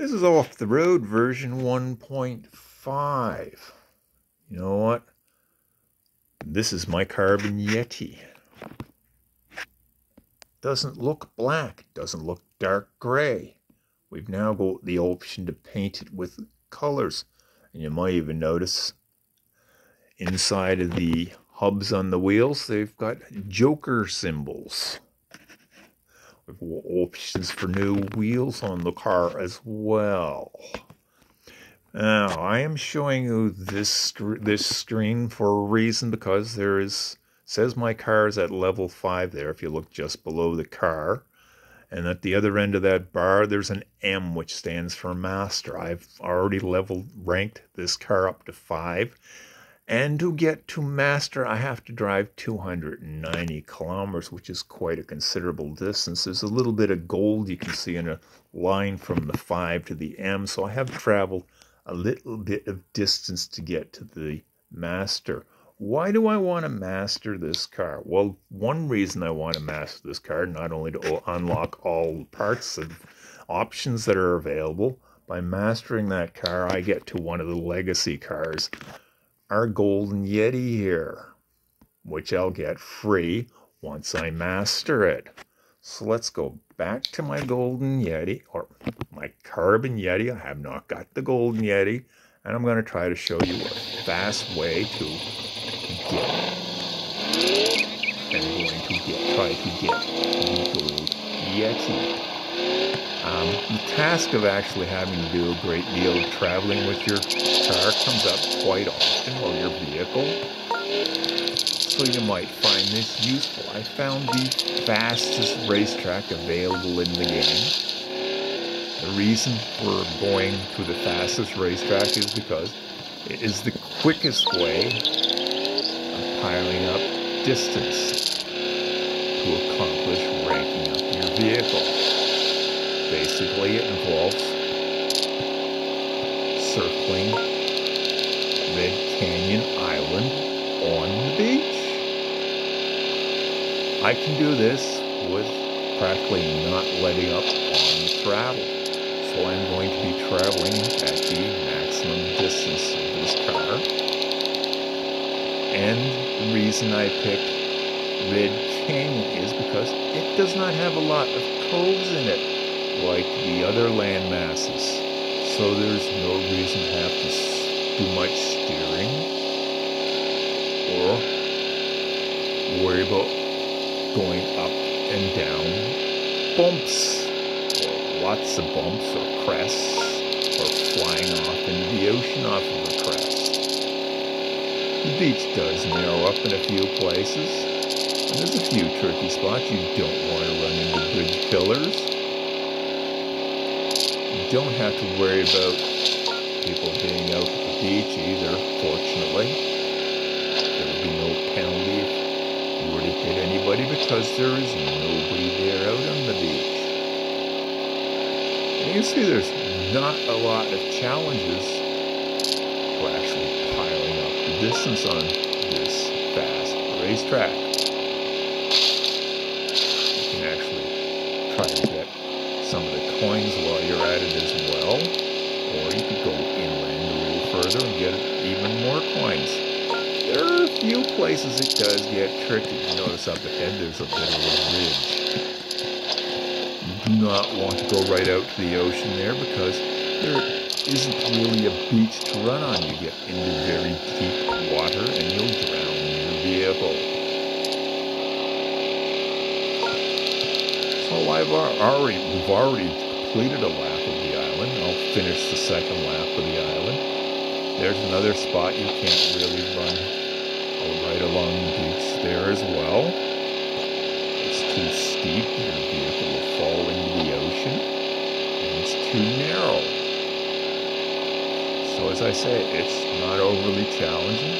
This is off the road version 1.5. You know what? This is my carbon Yeti. Doesn't look black, doesn't look dark gray. We've now got the option to paint it with colors. And you might even notice inside of the hubs on the wheels, they've got Joker symbols. We've got options for new wheels on the car as well. Now, I am showing you this screen for a reason, because says my car is at level 5 there if you look just below the car. And at the other end of that bar, there's an M, which stands for Master. I've already ranked this car up to 5. And to get to Master, I have to drive 290 kilometers, which is quite a considerable distance. There's a little bit of gold you can see in a line from the 5 to the M. So I have traveled a little bit of distance to get to the Master. Why do I want to master this car? Well, one reason I want to master this car, not only to unlock all the parts and options that are available, by mastering that car, I get to one of the legacy cars, our Golden Yeti here, which I'll get free once I master it. So let's go back to my Golden Yeti, or my Carbon Yeti. I have not got the Golden Yeti, and I'm going to try to show you a fast way to try to get the Golden Yeti. The task of actually having to do a great deal of traveling with your car comes up quite often, or your vehicle. So you might find this useful. I found the fastest racetrack available in the game. The reason for going to the fastest racetrack is because it is the quickest way of piling up distance to accomplish ranking up your vehicle. Basically, it involves circling Red Canyon Island on the beach. I can do this with practically not letting up on the throttle. So I'm going to be traveling at the maximum distance of this car. And the reason I picked Red Canyon is because it does not have a lot of coves in it like the other land masses. So there's no reason to have to do much steering or worry about going up and down bumps, or lots of bumps or crests, or flying off into the ocean off of a crest. The beach does narrow up in a few places, and there's a few tricky spots. You don't want to run into bridge pillars. You don't have to worry about people being out at the beach either, fortunately. There will be no penalty if you were to hit anybody, because there is nobody there out on the beach. And you can see there's not a lot of challenges to actually piling up the distance on this fast racetrack. You can actually try to get some of the coins while you're at it as well, or you could go inland a little further and get even more coins. There are a few places it does get tricky. You notice up ahead there's a bit of a ridge. You do not want to go right out to the ocean there, because there isn't really a beach to run on. You get into very deep water and you'll drown your vehicle. So we've already completed a lap of the island. I'll finish the second lap of the island. There's another spot you can't really run right along the beach there as well. It's too steep, your vehicle will fall into the ocean, and it's too narrow. So as I say, it's not overly challenging.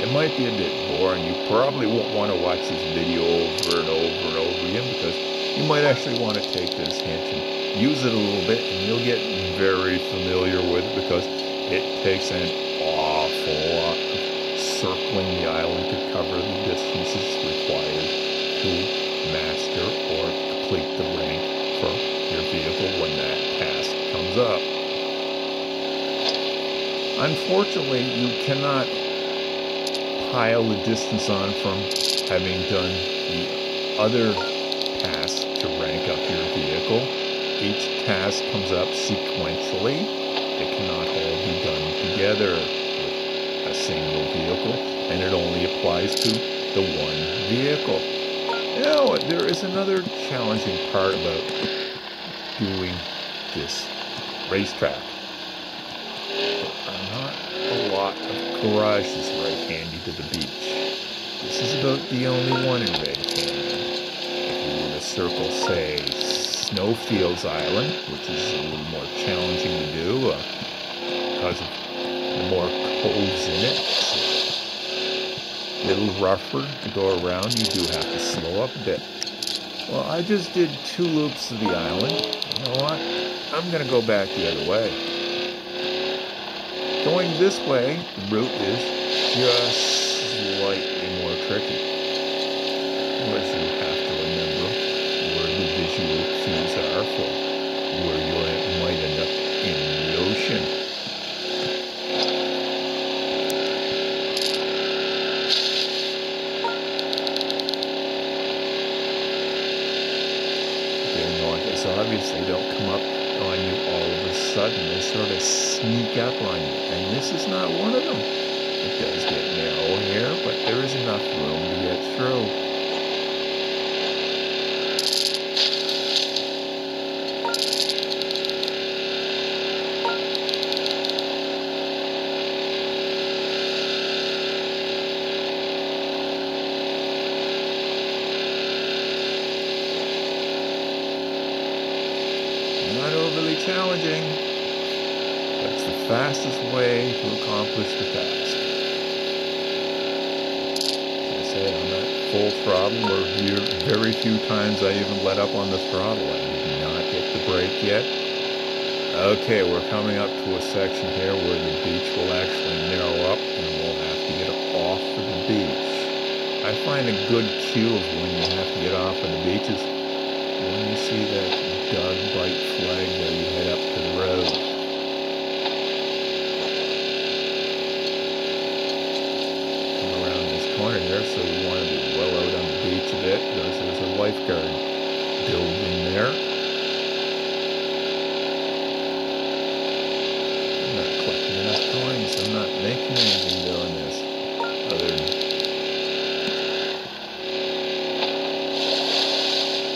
It might be a bit boring. You probably won't want to watch this video over and over and over again, because you might actually want to take this hint and use it a little bit, and you'll get very familiar with it, because it takes an awful lot of circling the island to cover the distances required to master or complete the rank for your vehicle when that task comes up. Unfortunately, you cannot pile the distance on from having done the other task to rank up your vehicle. Each task comes up sequentially. It cannot all be done together with a single vehicle, and it only applies to the one vehicle. Now, there is another challenging part about doing this racetrack. There are not a lot of garages right handy to the beach. This is about the only one in Red Canyon. If you were to circle, say, Snowfields Island, which is a little more challenging to do because of the more coves in it, it's a little rougher to go around. You do have to slow up a bit. Well, I just did 2 loops of the island. You know what? I'm going to go back the other way. Going this way, the route is just slightly more tricky. Unless you have to remember where the visual cues are for where you might end up in the ocean. It's obvious they don't come up on you all of a sudden. They sort of sneak up on you, and this is not one of them. It does get narrow here, but there is enough room to get through. Not overly challenging. That's the fastest way to accomplish the task. As I said, I'm at full throttle, or very few times I even let up on the throttle. I did not hit the brake yet. Okay, we're coming up to a section here where the beach will actually narrow up and we'll have to get off of the beach. I find a good cue of when you have to get off of the beaches when you see that Dog Bite flag where you head up to the road. Come around this corner here, so you want to be well out on the beach a bit, because there's a lifeguard building there. I'm not collecting enough coins. I'm not making anything doing this, other than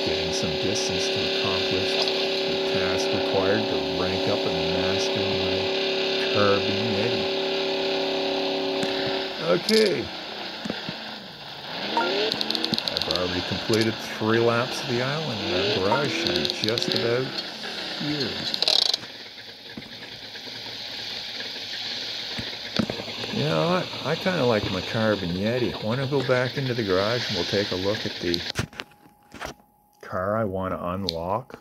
getting some distance to accomplish the task required to rank up and master my carbon Yeti. Okay. I've already completed 3 laps of the island, and our garage should be just about here. You know what? I kind of like my carbon Yeti. I want to go back into the garage and we'll take a look at the car I want to unlock.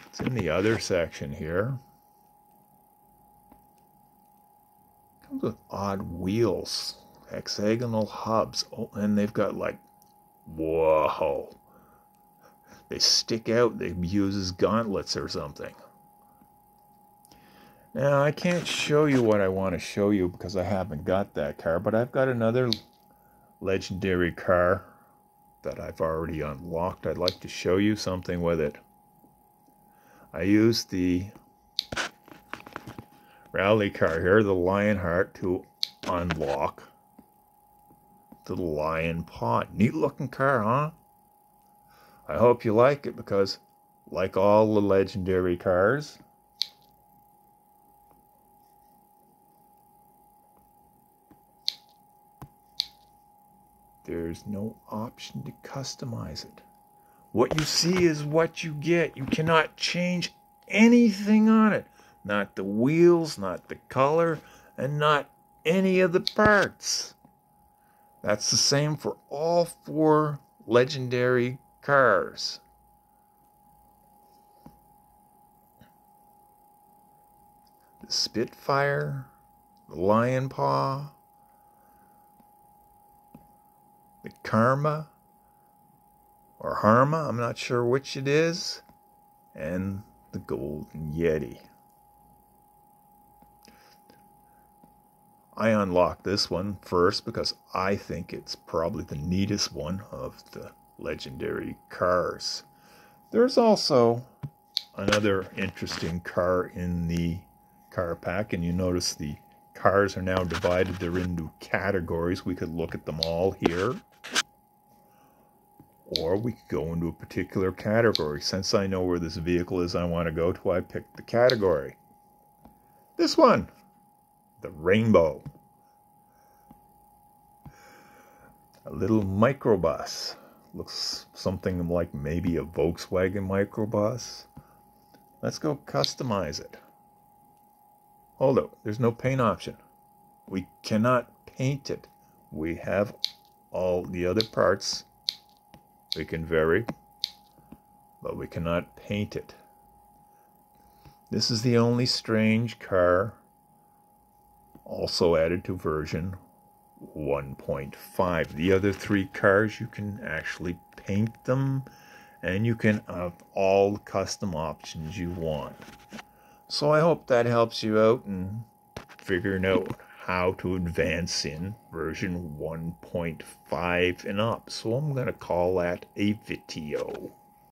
It's in the other section here. Comes with odd wheels, hexagonal hubs. Oh, and they've got like, whoa. They stick out. They use as gauntlets or something. Now, I can't show you what I want to show you because I haven't got that car, but I've got another legendary car that I've already unlocked. I'd like to show you something with it. I used the rally car here, the Lionheart, to unlock the Lion Paw. Neat looking car, huh? I hope you like it because, like all the legendary cars, there's no option to customize it. What you see is what you get. You cannot change anything on it. Not the wheels, not the color, and not any of the parts. That's the same for all 4 legendary cars. The Spitfire, the Lion Paw, the Karma, or Harma, I'm not sure which it is, and the Golden Yeti. I unlocked this one first because I think it's probably the neatest one of the legendary cars. There's also another interesting car in the car pack, and you notice the cars are now divided. They're into categories. We could look at them all here, or we could go into a particular category. Since I know where this vehicle is I want to go to, I picked the category. This one, the Rainbow. A little microbus. Looks something like maybe a Volkswagen microbus. Let's go customize it. Hold up, there's no paint option. We cannot paint it. We have all the other parts we can vary, but we cannot paint it. This is the only strange car also added to version 1.5. The other 3 cars, you can actually paint them, and you can have all the custom options you want. So I hope that helps you out in figuring out how to advance in version 1.5 and up. So I'm going to call that a video.